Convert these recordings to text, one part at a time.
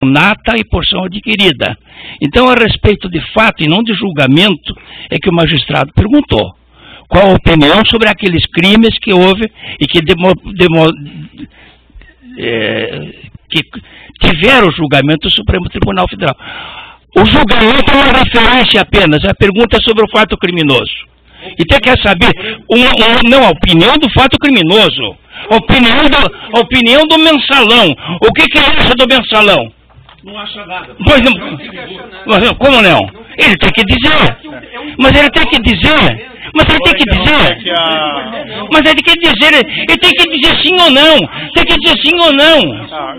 nata e porção adquirida. Então, a respeito de fato e não de julgamento, é que o magistrado perguntou qual a opinião sobre aqueles crimes que houve e que tiveram julgamento do Supremo Tribunal Federal. O julgamento é uma referência apenas, a pergunta é sobre o fato criminoso. Então quer saber, não, a opinião do fato criminoso, a opinião do mensalão. O que ele acha do mensalão? Não acha nada. Pois não, como não? Ele tem que dizer. Mas ele tem que dizer. Mas ele tem que dizer. Mas ele tem que dizer sim ou não. Tem que dizer sim ou não.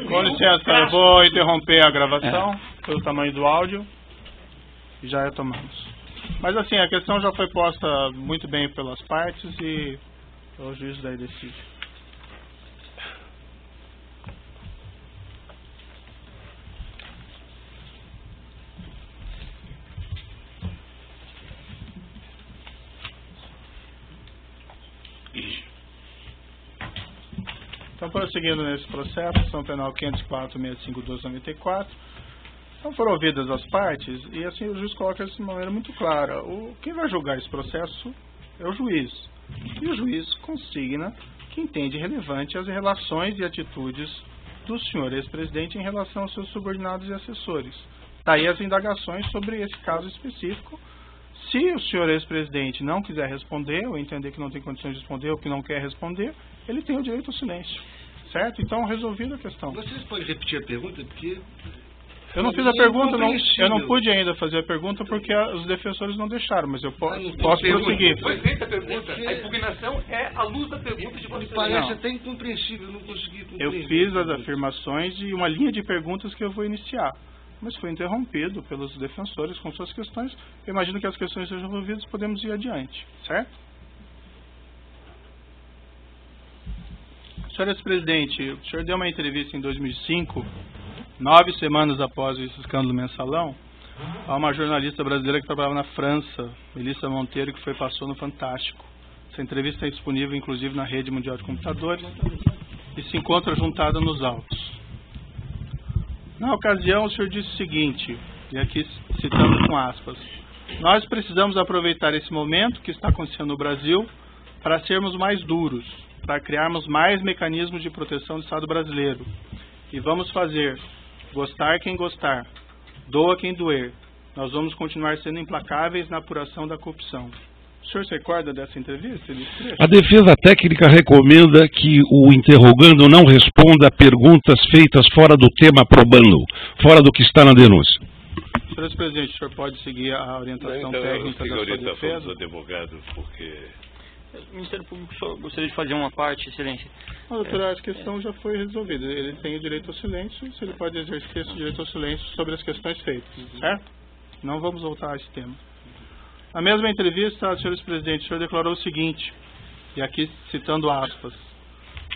Com licença, eu vou interromper a gravação pelo tamanho do áudio e já retomamos. Mas assim, a questão já foi posta muito bem pelas partes e o juiz daí decide. Então, prosseguindo nesse processo, ação penal 504.65.294, então foram ouvidas as partes e assim o juiz coloca isso de maneira muito clara. Quem vai julgar esse processo é o juiz. E o juiz consigna que entende relevante as relações e atitudes do senhor ex-presidente em relação aos seus subordinados e assessores. Daí as indagações sobre esse caso específico. Se o senhor ex-presidente não quiser responder, ou entender que não tem condições de responder, ou que não quer responder, ele tem o direito ao silêncio. Certo? Então, resolvida a questão. Vocês podem repetir a pergunta? Porque eu não fiz a pergunta, eu não pude ainda fazer a pergunta porque os defensores não deixaram, mas eu posso prosseguir. Foi feita a pergunta, a impugnação é à luz da pergunta de vocês. Parece até incompreensível, eu não consegui compreender. Eu fiz as afirmações e uma linha de perguntas que eu vou iniciar, mas foi interrompido pelos defensores com suas questões. Eu imagino que as questões sejam resolvidas, podemos ir adiante, certo? Senhor ex-presidente, o senhor deu uma entrevista em 2005, 9 semanas após esse escândalo mensalão, a uma jornalista brasileira que trabalhava na França, Melissa Monteiro, que passou no Fantástico. Essa entrevista é disponível, inclusive, na rede mundial de computadores e se encontra juntada nos autos. Na ocasião, o senhor disse o seguinte, e aqui citando com aspas: nós precisamos aproveitar esse momento que está acontecendo no Brasil para sermos mais duros, para criarmos mais mecanismos de proteção do Estado brasileiro. E vamos fazer, gostar quem gostar, doa quem doer. Nós vamos continuar sendo implacáveis na apuração da corrupção. O senhor se recorda dessa entrevista? A defesa técnica recomenda que o interrogando não responda a perguntas feitas fora do tema probando, fora do que está na denúncia. Senhor presidente, o senhor pode seguir a orientação técnica da sua defesa? Dos advogados, porque... O Ministério Público só gostaria de fazer uma parte, excelência. Doutora, a questão já foi resolvida. Ele tem o direito ao silêncio, se ele pode exercer esse direito ao silêncio sobre as questões feitas, certo? Não vamos voltar a esse tema. Na mesma entrevista, senhor presidente, o senhor declarou o seguinte, e aqui citando aspas: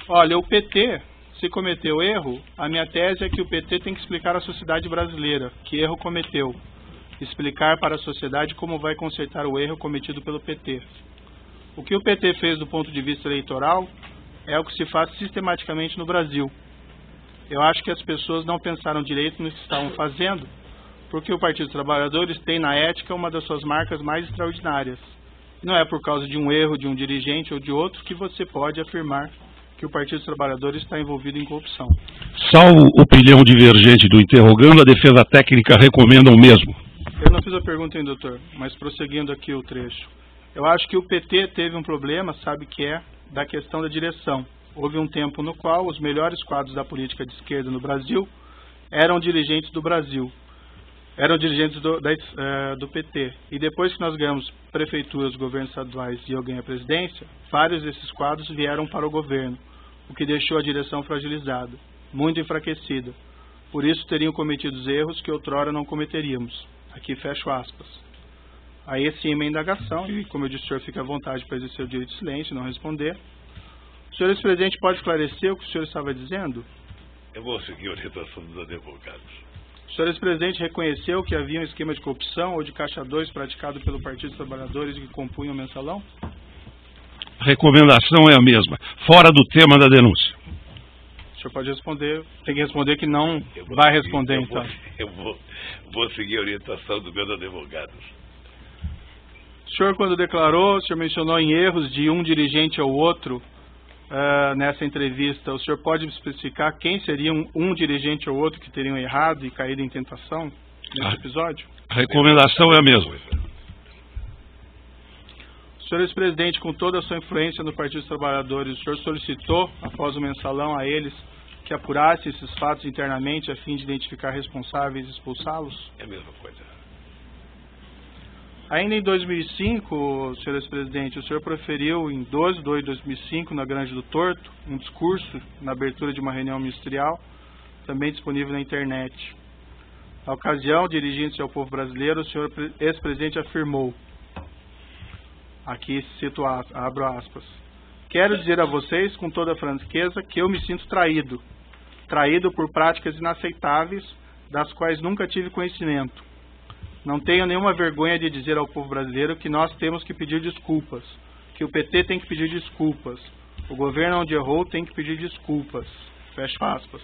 olha, o PT, se cometeu erro, a minha tese é que o PT tem que explicar à sociedade brasileira que erro cometeu, explicar para a sociedade como vai consertar o erro cometido pelo PT. O que o PT fez do ponto de vista eleitoral é o que se faz sistematicamente no Brasil. Eu acho que as pessoas não pensaram direito no que estavam fazendo, porque o Partido dos Trabalhadores tem na ética uma das suas marcas mais extraordinárias. E não é por causa de um erro de um dirigente ou de outro que você pode afirmar que o Partido dos Trabalhadores está envolvido em corrupção. Salvo opinião divergente do interrogando, a defesa técnica recomenda o mesmo. Eu não fiz a pergunta, hein, doutor, mas prosseguindo aqui o trecho. Eu acho que o PT teve um problema, sabe que é, da questão da direção. Houve um tempo no qual os melhores quadros da política de esquerda no Brasil eram dirigentes do Brasil. Eram dirigentes do PT. E depois que nós ganhamos prefeituras, governos estaduais e eu ganhei a presidência, vários desses quadros vieram para o governo, o que deixou a direção fragilizada, muito enfraquecida. Por isso teriam cometido erros que outrora não cometeríamos. Aqui fecho aspas. Aí sim uma indagação, e como eu disse, o senhor fica à vontade para exercer o direito de silêncio e não responder. O senhor ex-presidente pode esclarecer o que o senhor estava dizendo? Eu vou seguir a orientação dos advogados. O senhor ex-presidente reconheceu que havia um esquema de corrupção ou de caixa 2 praticado pelo Partido dos Trabalhadores que compunha o mensalão? A recomendação é a mesma, fora do tema da denúncia. O senhor pode responder, tem que responder que não vai responder, então. Eu vou seguir a orientação dos meus advogados. O senhor, quando declarou, o senhor mencionou em erros de um dirigente ao outro nessa entrevista. O senhor pode especificar quem seria um dirigente ou outro que teriam errado e caído em tentação nesse episódio? A recomendação é a mesma. Senhor ex-presidente, com toda a sua influência no Partido dos Trabalhadores, o senhor solicitou, após o mensalão, a eles que apurassem esses fatos internamente a fim de identificar responsáveis e expulsá-los? É a mesma coisa. Ainda em 2005, senhor ex-presidente, o senhor proferiu em 12 de 2 de 2005, na Granja do Torto, um discurso na abertura de uma reunião ministerial, também disponível na internet. Na ocasião, dirigindo-se ao povo brasileiro, o senhor ex-presidente afirmou, aqui cito, abro aspas, quero dizer a vocês com toda a franqueza que eu me sinto traído por práticas inaceitáveis das quais nunca tive conhecimento. Não tenho nenhuma vergonha de dizer ao povo brasileiro que nós temos que pedir desculpas, que o PT tem que pedir desculpas, o governo onde errou tem que pedir desculpas. Fecha aspas.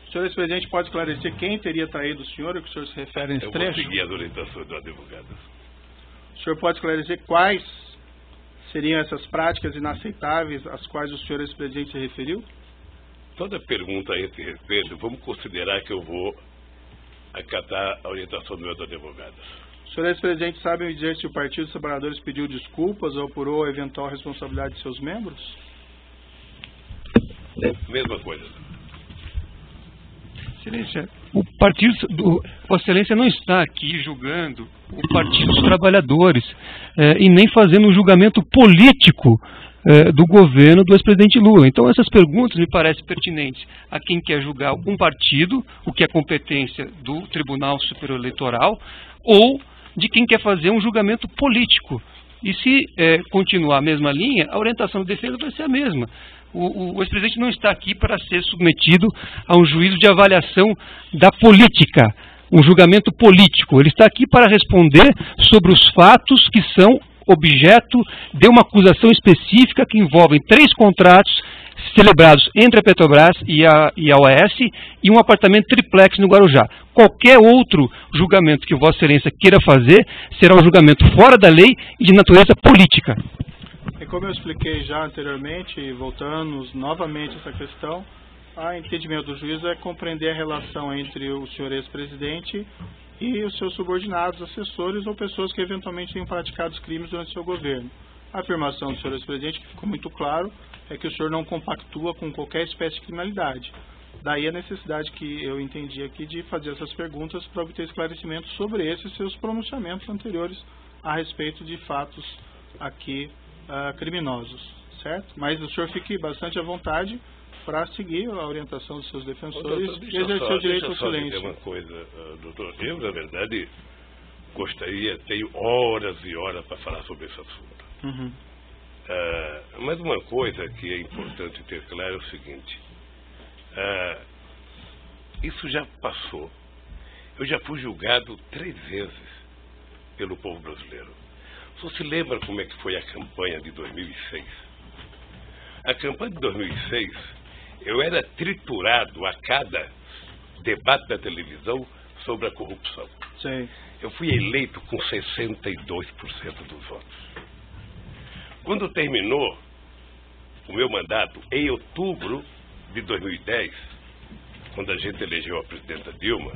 O senhor ex-presidente pode esclarecer quem teria traído o senhor, o que o senhor se refere nesse trecho? Eu vou seguir as orientações do advogado. O senhor pode esclarecer quais seriam essas práticas inaceitáveis às quais o senhor ex-presidente se referiu? Toda pergunta a esse respeito, vamos considerar que eu vou acatar a orientação dos meus advogados. O senhor ex-presidente sabe me dizer se o Partido dos Trabalhadores pediu desculpas ou apurou a eventual responsabilidade de seus membros? Mesma coisa. Excelência, o Partido Vossa Excelência não está aqui julgando o Partido dos Trabalhadores e nem fazendo um julgamento político do governo do ex-presidente Lula. Então essas perguntas me parecem pertinentes a quem quer julgar um partido, o que é competência do Tribunal Superior Eleitoral, ou de quem quer fazer um julgamento político. E se continuar a mesma linha, a orientação de defesa vai ser a mesma. O ex-presidente não está aqui para ser submetido a um juízo de avaliação da política, um julgamento político. Ele está aqui para responder sobre os fatos que são objeto de uma acusação específica que envolve 3 contratos celebrados entre a Petrobras e a OAS e um apartamento triplex no Guarujá. Qualquer outro julgamento que Vossa Excelência queira fazer será um julgamento fora da lei e de natureza política. E como eu expliquei já anteriormente, voltando novamente a essa questão, o entendimento do juiz é compreender a relação entre o senhor ex-presidente e os seus subordinados, assessores ou pessoas que eventualmente tenham praticado crimes durante seu governo. A afirmação do senhor ex-presidente, que ficou muito claro, é que o senhor não compactua com qualquer espécie de criminalidade. Daí a necessidade que eu entendi aqui de fazer essas perguntas para obter esclarecimento sobre esses seus pronunciamentos anteriores a respeito de fatos aqui criminosos, certo? Mas o senhor fique bastante à vontade para seguir a orientação dos seus defensores e exercer o direito ao silêncio. Deixa eu só dizer uma coisa, doutor. Eu, na verdade, tenho horas e horas para falar sobre esse assunto. Uhum. Mas uma coisa que é importante ter claro é o seguinte. Isso já passou. Eu já fui julgado 3 vezes pelo povo brasileiro. Você se lembra como é que foi a campanha de 2006? A campanha de 2006, eu era triturado a cada debate da televisão sobre a corrupção. Sim. Eu fui eleito com 62% dos votos. Quando terminou o meu mandato, em outubro de 2010, quando a gente elegeu a presidenta Dilma,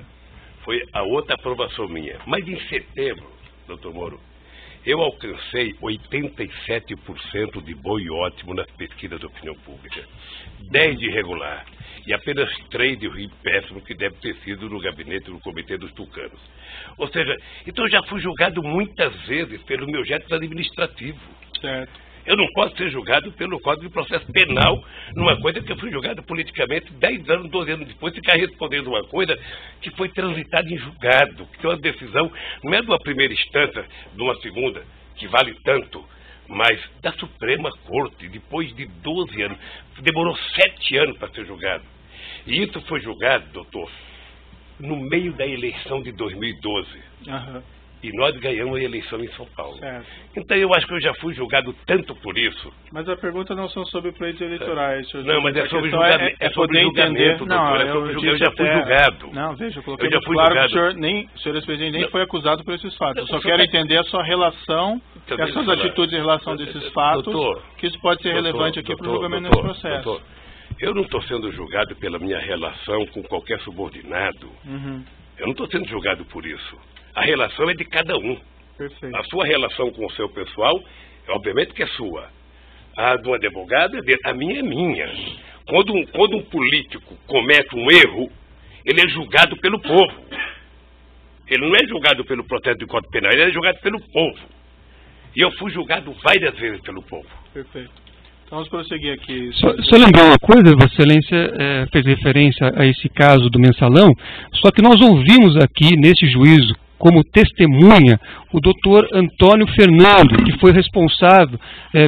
foi a outra aprovação minha. Mas em setembro, doutor Moro, eu alcancei 87% de bom e ótimo nas pesquisas de opinião pública, 10 de regular e apenas 3 de ruim péssimo, que deve ter sido no gabinete do Comitê dos Tucanos. Ou seja, então eu já fui julgado muitas vezes pelo meu jeito administrativo. Certo. Eu não posso ser julgado pelo Código de Processo Penal numa coisa que eu fui julgado politicamente 10 anos, 12 anos depois, ficar respondendo uma coisa que foi transitada em julgado, que é uma decisão, não é de uma primeira instância, de uma segunda, que vale tanto, mas da Suprema Corte, depois de 12 anos. Demorou 7 anos para ser julgado. E isso foi julgado, doutor, no meio da eleição de 2012. Uhum. E nós ganhamos a eleição em São Paulo. Certo. Então eu acho que eu já fui julgado tanto por isso. Mas a pergunta não são sobre pleitos eleitorais, senhor. Não, mas é sobre julgamento. É sobre julgamento, doutor. Não, eu já fui julgado. Não, veja, eu coloquei já fui claro julgado. que o senhor ex-presidente nem foi acusado por esses fatos. Eu só quero entender a sua relação e as suas atitudes em relação desses fatos, doutor, que isso pode ser relevante aqui para o julgamento desse processo. Doutor, eu não estou sendo julgado pela minha relação com qualquer subordinado. Eu não estou sendo julgado por isso. A relação é de cada um. Perfeito. A sua relação com o seu pessoal, obviamente que é sua. A de um advogado é dele. A minha é minha. Quando um político comete um erro, ele é julgado pelo povo. Ele não é julgado pelo processo de Código Penal, ele é julgado pelo povo. E eu fui julgado várias vezes pelo povo. Perfeito. Então vamos prosseguir aqui. Só lembrar uma coisa, Vossa Excelência fez referência a esse caso do mensalão, só que nós ouvimos aqui nesse juízo como testemunha o doutor Antônio Fernando, que foi responsável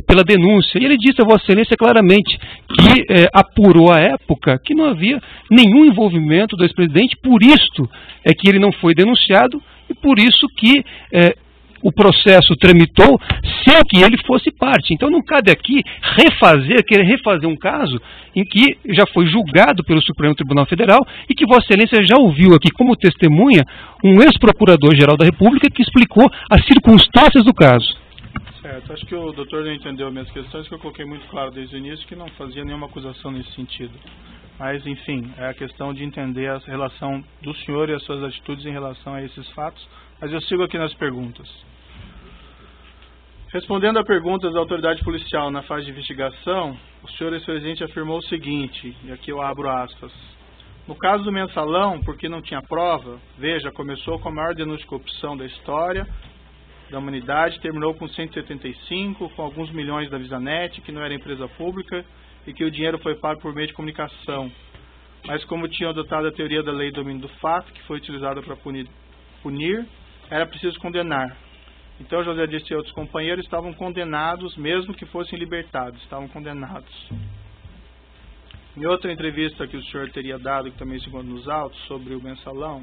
pela denúncia. E ele disse a Vossa Excelência claramente que apurou à época que não havia nenhum envolvimento do ex-presidente, por isto é que ele não foi denunciado e por isso que o processo tramitou sem que ele fosse parte. Então não cabe aqui querer refazer um caso em que já foi julgado pelo Supremo Tribunal Federal e que Vossa Excelência já ouviu aqui como testemunha um ex-procurador-geral da República que explicou as circunstâncias do caso. Certo, acho que o doutor não entendeu minhas questões, que eu coloquei muito claro desde o início que não fazia nenhuma acusação nesse sentido. Mas, enfim, é a questão de entender a relação do senhor e as suas atitudes em relação a esses fatos. Mas eu sigo aqui nas perguntas. Respondendo a perguntas da autoridade policial na fase de investigação, o senhor ex-presidente afirmou o seguinte, e aqui eu abro aspas. No caso do mensalão, porque não tinha prova, veja, começou com a maior denúncia de corrupção da história da humanidade, terminou com 175, com alguns milhões da VisaNet, que não era empresa pública, e que o dinheiro foi pago por meio de comunicação. Mas como tinham adotado a teoria da lei do domínio do fato, que foi utilizada para punir, era preciso condenar. Então José Dirceu e outros companheiros estavam condenados, mesmo que fossem libertados, estavam condenados. Em outra entrevista que o senhor teria dado, que também se encontra nos autos, sobre o mensalão,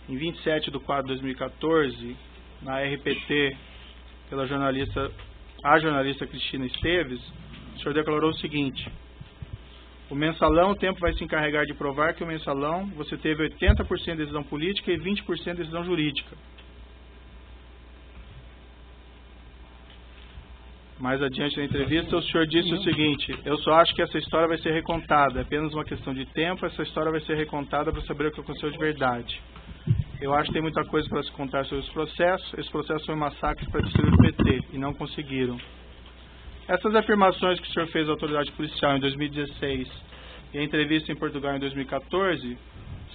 em 27 de 4 de 2014, na RPT, pela jornalista Cristina Esteves, o senhor declarou o seguinte: o mensalão, o tempo vai se encarregar de provar que o mensalão você teve 80% de decisão política e 20% de decisão jurídica. Mais adiante na entrevista, o senhor disse o seguinte: eu só acho que essa história vai ser recontada, é apenas uma questão de tempo, essa história vai ser recontada para saber o que aconteceu de verdade. Eu acho que tem muita coisa para se contar sobre esse processo foi um massacre para destruir o PT, e não conseguiram. Essas afirmações que o senhor fez à autoridade policial em 2016 e a entrevista em Portugal em 2014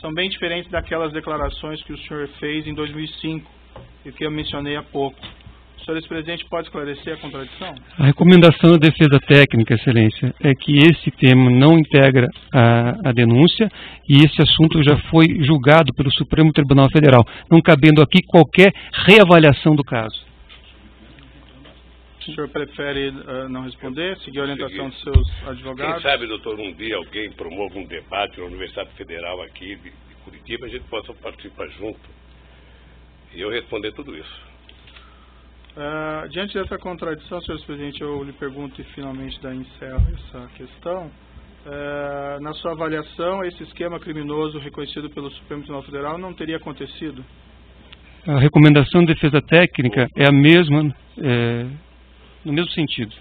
são bem diferentes daquelas declarações que o senhor fez em 2005 e que eu mencionei há pouco. O senhor ex-presidente pode esclarecer a contradição? A recomendação da defesa técnica, Excelência, é que esse tema não integra a denúncia e esse assunto já foi julgado pelo Supremo Tribunal Federal, não cabendo aqui qualquer reavaliação do caso. O senhor prefere não responder, seguir a orientação dos seus advogados? Quem sabe, doutor, um dia alguém promove um debate na Universidade Federal aqui de Curitiba, a gente possa participar junto e eu responder tudo isso. Diante dessa contradição, senhor presidente, eu lhe pergunto e finalmente encerro essa questão. Na sua avaliação, esse esquema criminoso reconhecido pelo Supremo Tribunal Federal não teria acontecido? A recomendação de defesa técnica é a mesma, no mesmo sentido.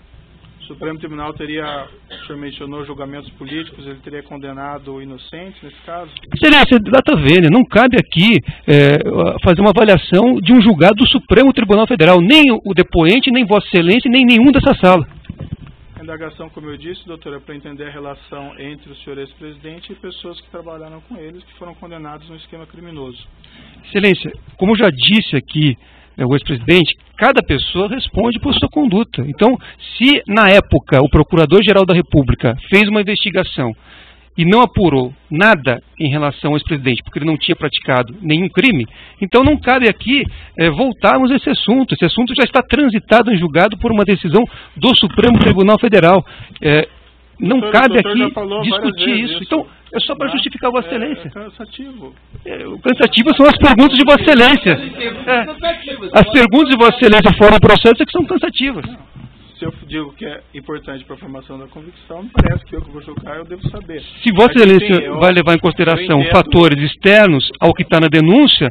O Supremo Tribunal teria, o senhor mencionou julgamentos políticos, ele teria condenado o inocente nesse caso? Excelência, data vênia, não cabe aqui fazer uma avaliação de um julgado do Supremo Tribunal Federal, nem o depoente, nem Vossa Excelência, nem nenhum dessa sala. A indagação, como eu disse, doutora, é para entender a relação entre o senhor ex-presidente e pessoas que trabalharam com eles, que foram condenados no esquema criminoso. Excelência, como já disse aqui o ex-presidente, cada pessoa responde por sua conduta. Então, se na época o Procurador-Geral da República fez uma investigação e não apurou nada em relação ao ex-presidente, porque ele não tinha praticado nenhum crime, então não cabe aqui voltarmos a esse assunto. Esse assunto já está transitado em julgado por uma decisão do Supremo Tribunal Federal. Não cabe aqui discutir isso. Então, É só para justificar Vossa Excelência. É cansativo. O cansativo são as perguntas de Vossa Excelência. As perguntas de Vossa Excelência fora do processo é que são cansativas. Se eu digo que é importante para a formação da convicção, me parece que eu que vou julgar, eu devo saber. Se Vossa Excelência vai levar em consideração fatores externos ao que está na denúncia,